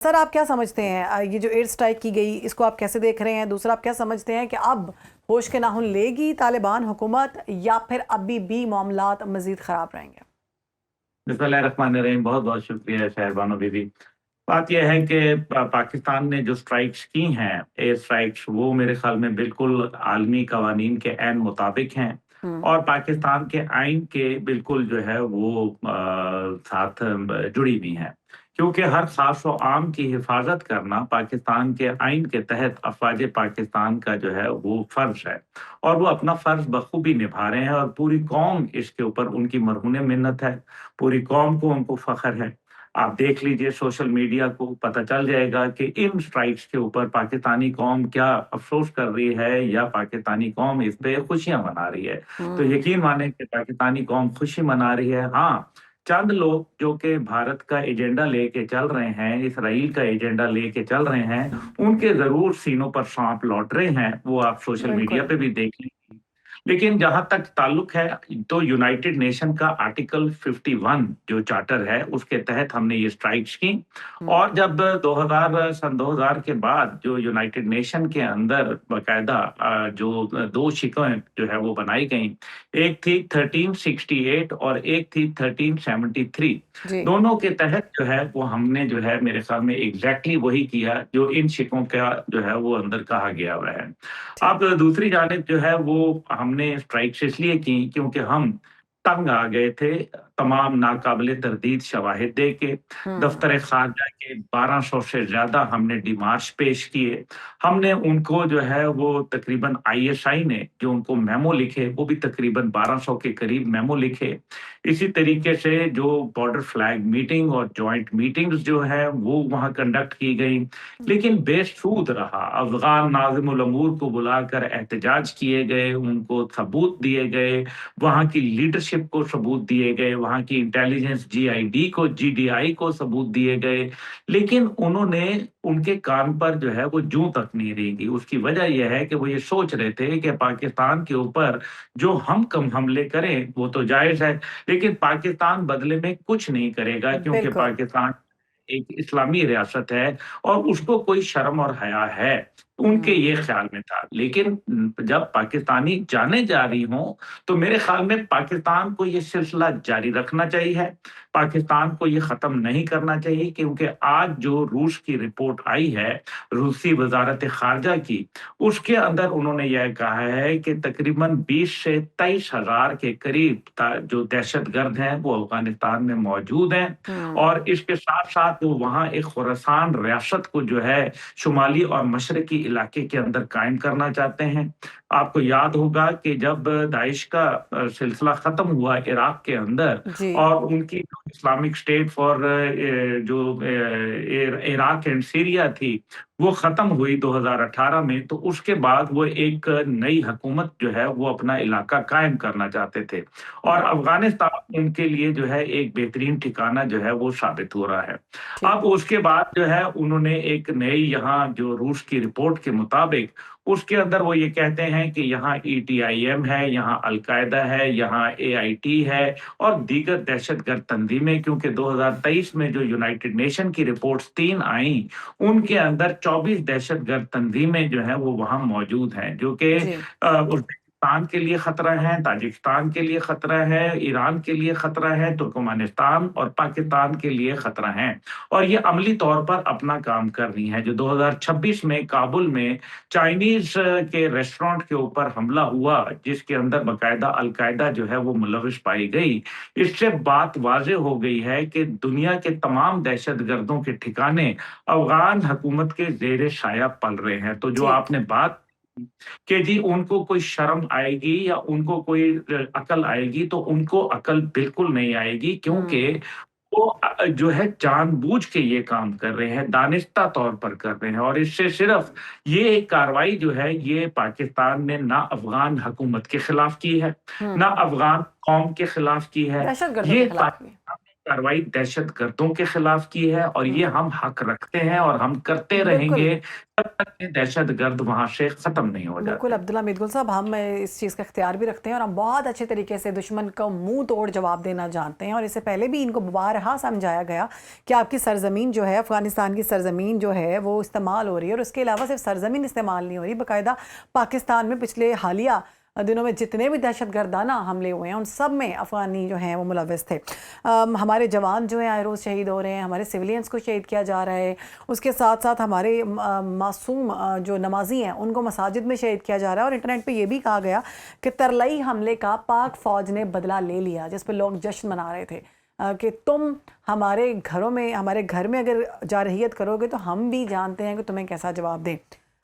Sir आप क्या समझते हैं ये जो एयर स्ट्राइक की गई इसको आप कैसे देख रहे हैं? दूसरा आप क्या समझते हैं कि अब होश के नाखून लेगी तालिबान हुकूमत या फिर अभी भी मामलात मजीद खराब रहेंगे? बिस्मिल्लाहिर्रहमानिर्रहीम। बहुत बहुत शुक्रिया शहरबानो बीबी। बात यह है कि पाकिस्तान ने जो स्ट्राइक्स की हैं, एयर स्ट्राइक्स, वो मेरे ख्याल में बिल्कुल आलमी कवानीन के ऐन मुताबिक हैं हम्म। और पाकिस्तान के आइन के बिल्कुल जो है वो साथ जुड़ी हुई हैं। क्योंकि हर खास व आम की हिफाजत करना पाकिस्तान के आइन के तहत अफवाज पाकिस्तान का जो है वो फर्ज है और वो अपना फर्ज बखूबी निभा रहे हैं और पूरी कौम इसके ऊपर उनकी मरहून मिन्नत है। पूरी कौम को उनको फख्र है। आप देख लीजिए सोशल मीडिया को, पता चल जाएगा कि इन स्ट्राइक्स के ऊपर पाकिस्तानी कौम क्या अफसोस कर रही है या पाकिस्तानी कौम इस पे खुशियां मना रही है। तो हम्म। यकीन माने कि पाकिस्तानी कौम खुशी मना रही है। हाँ, चंद लोग जो कि भारत का एजेंडा लेके चल रहे हैं, इसराइल का एजेंडा लेके चल रहे हैं, उनके जरूर सीनों पर सांप लौट रहे हैं। वो आप सोशल मीडिया बिल्कुल। पे भी देख लीजिए। लेकिन जहां तक ताल्लुक है, तो यूनाइटेड नेशन का आर्टिकल 51 जो चार्टर है उसके तहत हमने ये स्ट्राइक्स की। हम्म। और जब 2000 के बाद जो यूनाइटेड नेशन के अंदर बकायदा जो दो शिकें जो है वो बनाई गई, एक थी 1368 और एक थी 1373। जी। दोनों के तहत जो है वो हमने जो है मेरे ख्याल में एग्जैक्टली वही किया जो इन शिकों का जो है वो अंदर कहा गया हुआ है। ठीक। अब दूसरी जानिब जो है वो हमने स्ट्राइक्स इसलिए की क्योंकि हम तंग आ गए थे तमाम नाकाबिले तरदीद शवाहिद दे के। हम्म। दफ्तर खारजा के 1200 से ज्यादा हमने डिमार्च पेश किए। हमने उनको जो है वो तकरीबन आईएसआई ने जो उनको मेमो लिखे, वो भी तकरीबन 1200 के करीब मेमो लिखे। इसी तरीके से जो बॉर्डर फ्लैग मीटिंग और जॉइंट मीटिंग्स जो है वो वहाँ कंडक्ट की गई। लेकिन बेसूद रहा। अफगान नाज़िमुल अमूर को बुलाकर एहतजाज किए गए, उनको सबूत दिए गए, वहाँ की लीडरशिप को सबूत दिए गए, वहाँ की इंटेलिजेंस जीआईडी को, जीडीआई को सबूत दिए गए। लेकिन उन्होंने उनके कान पर जो है वो जूं तक नहीं रेंगी। उसकी वजह यह है कि वो ये सोच रहे थे कि पाकिस्तान के ऊपर जो हम कम हमले करें वो तो जायज है, लेकिन पाकिस्तान बदले में कुछ नहीं करेगा क्योंकि बिल्कुल। पाकिस्तान एक इस्लामी रियासत है और उसको कोई शर्म और हया है। उनके हम्म। ये ख्याल में था। लेकिन जब पाकिस्तानी जाने जा रही हों, तो मेरे ख्याल में पाकिस्तान को ये सिलसिला जारी रखना चाहिए। पाकिस्तान को ये ख़त्म नहीं करना चाहिए क्योंकि आज जो रूस की रिपोर्ट आई है, रूसी वज़ारत ख़ारजा की, उसके अंदर उन्होंने यह कहा है कि तकरीबन 20 से 23 हज़ार के करीब जो दहशतगर्द हैं, वो अफ़गानिस्तान में मौजूद हैं हम्म। और इसके साथ-साथ वो वहाँ एक खुरासान रियासत को जो है शुमाली और मशरकी इलाके के अंदर कायम करना चाहते हैं। आपको याद होगा कि जब दाइश का सिलसिला खत्म हुआ इराक के अंदर जी। और उनकी जो इस्लामिक स्टेट फॉर जो इराक एंड सीरिया थी, वो खत्म हुई 2018 में, तो उसके बाद वो एक नई हुकूमत जो है वो अपना इलाका कायम करना चाहते थे और हम्म। अफगानिस्तान उनके लिए जो है एक बेहतरीन ठिकाना जो है वो साबित हो रहा है। ठीक। अब उसके बाद जो है उन्होंने एक नई यहाँ जो रूस की रिपोर्ट के मुताबिक उसके अंदर वो ये कहते हैं कि यहाँ ईटीआईएम है, यहाँ अल-कायदा है, यहाँ एआईटी है और दीगर दहशतगर्द तंजीमें, क्योंकि 2023 में जो यूनाइटेड नेशन की रिपोर्ट्स 3 आई, उनके अंदर 24 दहशतगर्द तंजीमें जो हैं वो वहाँ मौजूद हैं, जो कि जी। उज़्बेकिस्तान के लिए खतरा है, ताजिकिस्तान के लिए खतरा है, ईरान के लिए खतरा है, तुर्कमेनिस्तान और पाकिस्तान के लिए खतरा है। और ये अमली तौर पर अपना काम कर रही हैं। जो 2026 में काबुल में चाइनीज़ के रेस्टोरेंट के ऊपर हमला हुआ, जिसके अंदर बाकायदा अल-कायदा जो है वो मुलविस पाई गई, इससे बात वाज़ेह हो गई है कि दुनिया के तमाम दहशतगर्दों के ठिकाने अफ़गान हुकूमत के ज़ेर साया पल रहे हैं। तो जो ठीक। आपने बात कि जी उनको कोई शर्म आएगी या उनको कोई अकल आएगी, तो उनको अकल बिल्कुल नहीं आएगी क्योंकि हम्म। वो जो है जानबूझ के ये काम कर रहे हैं, दानिस्ता तौर पर कर रहे हैं और इससे सिर्फ ये एक कार्रवाई जो है ये पाकिस्तान ने ना अफ़गान हुकूमत के खिलाफ की है, ना हम्म। अफ़गान कौम के खिलाफ की है। दहशतगर्दों ये के खिलाफ भी। कार्रवाई दहशत गर्दों के खिलाफ की है और ये हम्म, हम हक रखते हैं और हम करते बिल्कुल रहेंगे जब तक ये दहशत गर्द वहां से खत्म नहीं हो बिल्कुल जाते। अब्दुल्ला मीतगुल साहब, हम इस चीज़ का इख्तियार भी रखते हैं और हम बहुत अच्छे तरीके से दुश्मन को मुंह तोड़ जवाब देना जानते हैं। और इससे पहले भी इनको बारहा समझाया गया कि आपकी सरजमीन जो है, अफ़गानिस्तान की सरजमीन जो है वो इस्तेमाल हो रही है। और उसके अलावा सिर्फ सरजमीन इस्तेमाल नहीं हो रही, बाकायदा पाकिस्तान में पिछले हालिया दिनों में जितने भी दहशतगर्दाना हमले हुए हैं उन सब में अफ़गानी जो हैं वो मुलविस थे। हमारे जवान जो हैं आए रोज़ शहीद हो रहे हैं, हमारे सिविलियंस को शहीद किया जा रहा है। उसके साथ साथ हमारे मासूम जो नमाजी हैं उनको मसाजिद में शहीद किया जा रहा है। और इंटरनेट पे ये भी कहा गया कि तरलई हमले का पाक फ़ौज ने बदला ले लिया, जिस पर लोग जश्न मना रहे थे कि तुम हमारे घरों में, हमारे घर में अगर जारहियत करोगे तो हम भी जानते हैं कि तुम्हें कैसा जवाब दें।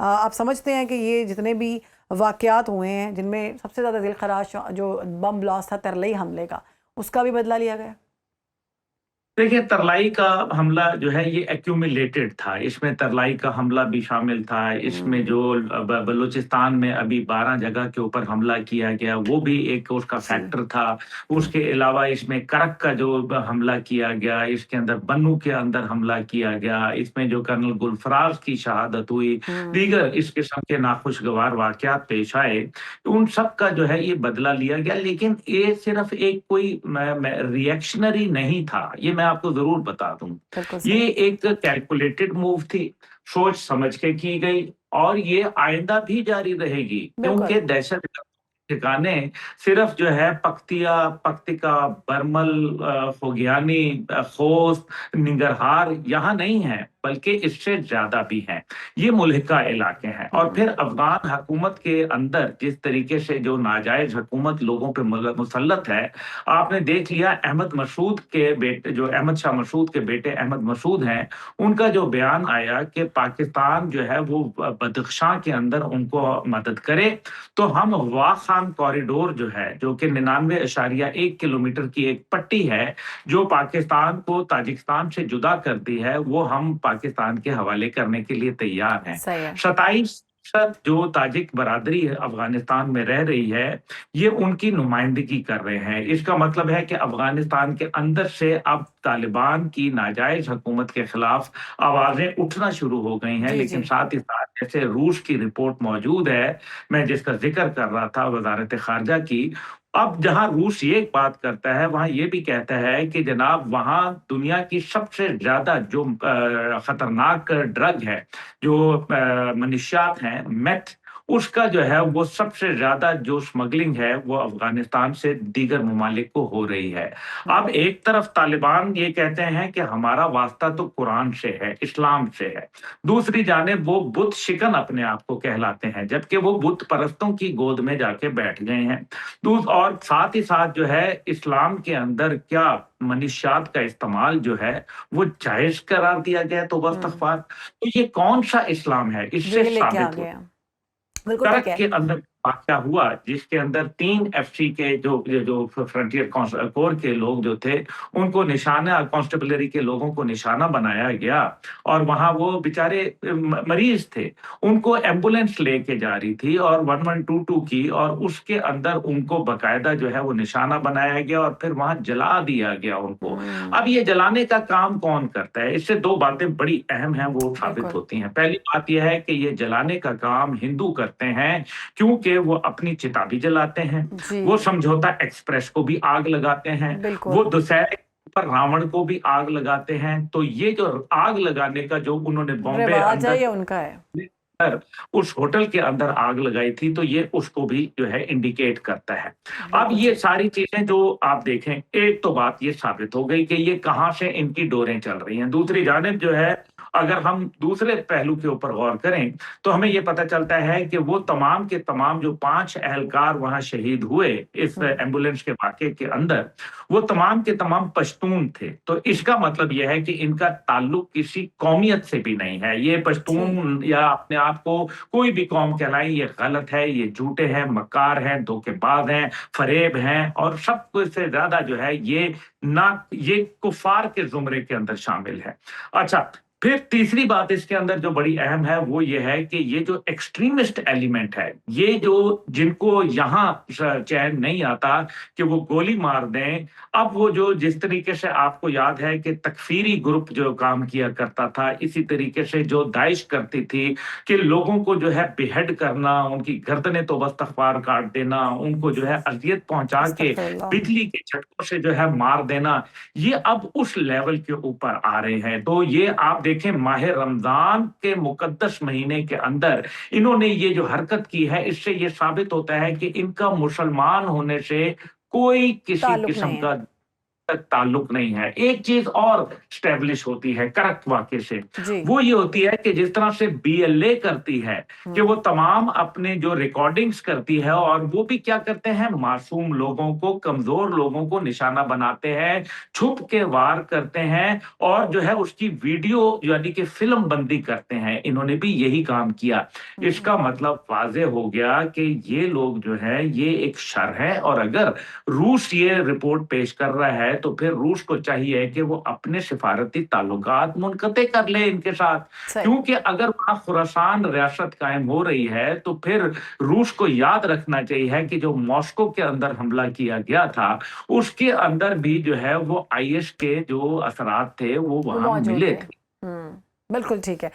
आप समझते हैं कि ये जितने भी वाक़यात हुए हैं जिनमें सबसे ज़्यादा दिल खराश जो बम ब्लास्ट था तरलई हमले का, उसका भी बदला लिया गया? देखिए, तरलाई का हमला जो है ये एक्यूमुलेटेड था। इसमें तरलाई का हमला भी शामिल था। इसमें हम्म, जो बलूचिस्तान में अभी 12 जगह के ऊपर हमला किया गया, वो भी एक उसका जी। फैक्टर था। उसके अलावा इसमें करक का जो हमला किया गया, इसके अंदर बन्नू के अंदर हमला किया गया, इसमें जो कर्नल गुलफराज की शहादत हुई, हम्म, दीगर इस किस्म के नाखुशगवार वाक़यात पेश आए। उन सब का जो है ये बदला लिया गया, लेकिन ये सिर्फ़ एक कोई मैं रिएक्शनरी नहीं था, ये मैं आपको ज़रूर बता दूँ। बिल्कुल ये सही। एक कैलकुलेटेड मूव थी, सोच समझ के की गई और ये आइंदा भी जारी रहेगी, बिल्कुल। क्योंकि दहशत ठिकाने सिर्फ जो है पख्तिया, पख्तिका, बरमल, खोगियानी, खोस्त, निंगरहार यहाँ नहीं है, बल्कि इससे ज़्यादा भी हैं। ये मुल्हिका इलाके हैं और हम्म, फिर अफ़गान हुकूमत के अंदर जिस तरीके से जो नाजायज़ हुकूमत लोगों पे मुसल्लत है, आपने देख लिया अहमद मसूद के बेटे जो अहमद शाह मसूद के बेटे अहमद मसूद हैं, उनका जो बयान आया कि पाकिस्तान जो है वो बदख्शां के अंदर उनको मदद करे, तो हम वाह खान कॉरिडोर जो है, जो कि 99.1 किलोमीटर की एक पट्टी है, जो पाकिस्तान को ताजिकिस्तान से जुदा करती है, वो हम पाकिस्तान के हवाले करने के लिए तैयार हैं। सही है। 27% जो ताजिक बरादरी है अफ़गानिस्तान में रह रही है, ये उनकी नुमाइंदगी कर रहे हैं। इसका मतलब है कि अफ़गानिस्तान के अंदर से अब तालिबान की नाजायज़ हुकूमत के खिलाफ आवाज़ें उठना शुरू हो गई हैं, जी लेकिन जी। साथ ही साथ जैसे रूस की रिपोर्ट मौजूद है, मैं जिसका ज़िक्र कर रहा था वज़ारत ख़ारिजा की, अब जहाँ रूस ये बात करता है, वहाँ ये भी कहता है कि जनाब वहाँ दुनिया की सबसे ज़्यादा जो खतरनाक ड्रग है, जो मनशियात हैं, मेथ, उसका जो है वो सबसे ज़्यादा जो स्मगलिंग है, वो अफ़गानिस्तान से दीगर ममालिक को हो रही है। अब हम्म, एक तरफ तालिबान ये कहते हैं कि हमारा वास्ता तो कुरान से है, इस्लाम से है। दूसरी जानिब वो बुत शिकन अपने आप को कहलाते हैं, जबकि वो बुत परस्तों की गोद में जाके बैठ गए हैं। और साथ ही साथ जो है इस्लाम के अंदर क्या मनीषात का इस्तेमाल जो है वो जायज़ करार दिया गया तौबा हम्म, इस्तग़फ़ार। तो ये कौन-सा इस्लाम है? जो इससे ये लेके आ साबित गए होता हैं। बिल्कुल ठीक करक है। के अंदर वाक़या हुआ, जिसके अंदर 3 एफसी के जो फ्रंटियर कोर के लोग जो थे, उनको निशाना कांस्टेबलरी के लोगों को निशाना बनाया गया और वहाँ वो बेचारे मरीज़ थे। उनको एम्बुलेंस लेके जा रही थी और 1122 की और उसके अंदर उनको बाकायदा जो है वो निशाना बनाया गया और फिर वहाँ जला दिया गया उनको। हम्म, अब ये जलाने का काम कौन करता है? इससे 2 बातें बड़ी अहम हैं, वो साबित बिल्कुल। होती हैं। पहली बात ये है कि ये जलाने का काम हिंदू करते हैं, क्योंकि वो अपनी चिता भी जलाते हैं, जी। वो समझौता एक्सप्रेस को भी आग लगाते हैं, वो बिल्कुल। दशहरे पर रावण को भी आग लगाते हैं। तो ये जो आग लगाने का जो उन्होंने बॉम्बे रिवाज है अंदर ये उनका है। पर उस होटल के अंदर आग लगाई थी, तो ये उसको भी जो है इंडिकेट करता है। अब बिल्कुल ये सही। सारी चीज़ें जो आप देखें, एक तो बात ये साबित हो गई कि ये कहाँ से इनकी डोरें चल रही हैं। दूसरी हम्म, जानिब जो है, अगर हम दूसरे पहलू के ऊपर गौर करें, तो हमें ये पता चलता है कि वो तमाम के तमाम जो 5 एहलकार वहाँ शहीद हुए इस हम्म, एम्बुलेंस के वाक़ये के अंदर, वो तमाम के तमाम पश्तून थे। तो इसका मतलब ये है कि इनका ताल्लुक किसी कौमियत से भी नहीं है। ये जी। पश्तून या अपने आप को कोई भी कौम कहलाएँ, ये गलत है, ये झूठे हैं, मक्कार हैं, धोखेबाज हैं, फ़रेब हैं और सब कुछ से ज़्यादा जो है ये कुफ़ार के ज़ुमरे के अंदर शामिल है। अच्छा, फिर तीसरी बात इसके अंदर जो बड़ी अहम है वो ये है कि ये जो एक्सट्रीमिस्ट एलिमेंट है, ये जो जिनको यहाँ चैन नहीं आता कि वो गोली मार दें, अब वो जो जिस तरीके से आपको याद है कि तकफीरी ग्रुप जो काम किया करता था, इसी तरीके से जो दाइश करती थी कि लोगों को जो है बेहेड करना, उनकी गर्दनें तो बस तलवार काट देना, उनको जो है अजियत पहुंचा के अस्तगफिरुल्लाह। बिजली के झटकों से जो है मार देना, ये अब उस लेवल के ऊपर आ रहे हैं। तो ये आप देखें माह रमजान के मुकद्दस महीने के अंदर इन्होंने ये जो हरकत की है, इससे ये साबित होता है कि इनका मुसलमान होने से कोई किसी ताल्लुक किस्म नहीं है। का तक ताल्लुक नहीं है। एक चीज और स्टैब्लिश होती है करेक्ट वाक्य से, जी। वो ये होती है कि जिस तरह से बीएलए करती है कि वो तमाम अपने जो रिकॉर्डिंग्स करती है और वो भी क्या करते हैं, मासूम लोगों को, कमजोर लोगों को निशाना बनाते हैं, छुप के वार करते हैं और जो है उसकी वीडियो यानी कि फिल्म बंदी करते हैं। इन्होंने भी यही काम किया। इसका मतलब वाज़ेह हो गया कि ये लोग जो है ये एक शर है और अगर रूस ये रिपोर्ट पेश कर रहा है तो फिर रूस को चाहिए कि वो अपने सिफारती ताल्लुकात मुनक़ते कर ले इनके साथ, सही। क्योंकि अगर वहाँ खुरासान रियासत कायम हो रही है तो फिर रूस को याद रखना चाहिए कि जो मॉस्को के अंदर हमला किया गया था, उसके अंदर भी जो है वो आईएस के जो असरात थे वो वो वहाँ मौजूद मिले थे। थे। बिल्कुल ठीक है।